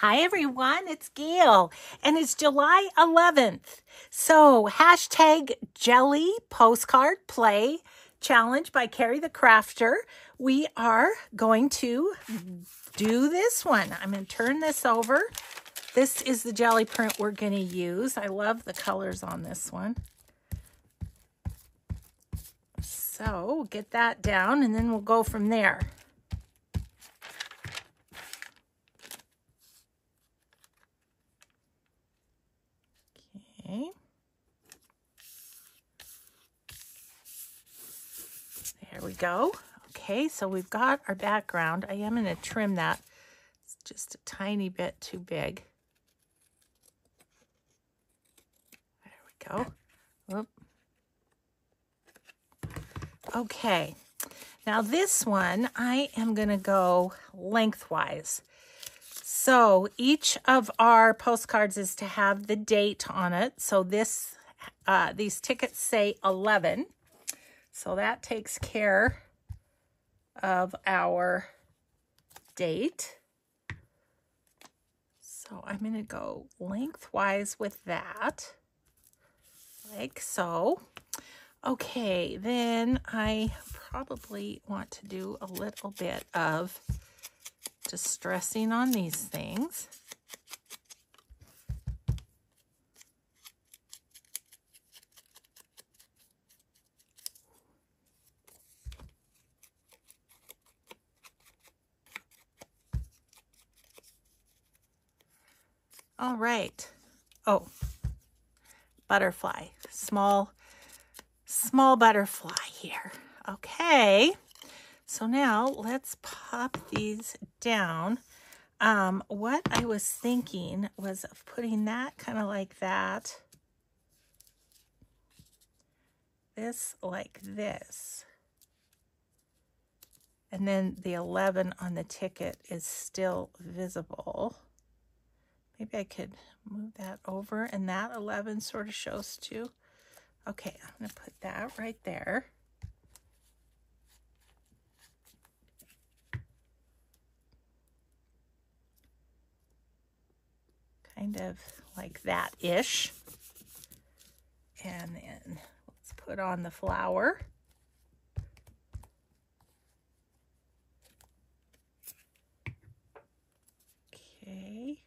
Hi everyone, it's Gail, and it's July 11th. So hashtag Jelly Postcard Play Challenge by Ceri the Crafter. We are going to do this one. I'm going to turn this over. This is the jelly print we're going to use. I love the colors on this one. So we'll get that down and then we'll go from there. Okay. There we go. Okay, so we've got our background. I am going to trim that. It's just a tiny bit too big. There we go. Whoop. Okay, now this one, I am going to go lengthwise. So each of our postcards is to have the date on it. So this, these tickets say 11. So that takes care of our date. So I'm going to go lengthwise with that, like so. Okay, then I probably want to do a little bit of distressing on these things. All right. Oh, butterfly, small butterfly here. Okay. So now let's pop these down. What I was thinking was of putting that kind of like that. This like this. And then the 11 on the ticket is still visible. Maybe I could move that over and that 11 sort of shows too. Okay, I'm going to put that right there. Kind of like that-ish. And then let's put on the flower. Okay.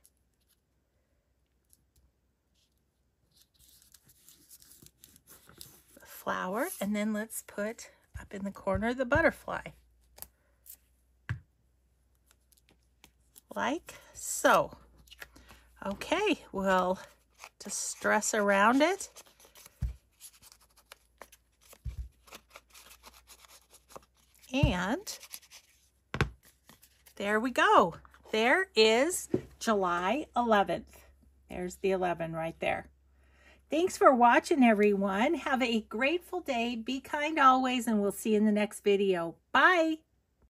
The flower, and then let's put up in the corner the butterfly. Like so. Okay, we'll distress around it. And there we go. There is July 11th. There's the 11 right there. Thanks for watching, everyone. Have a grateful day. Be kind always, and we'll see you in the next video. Bye.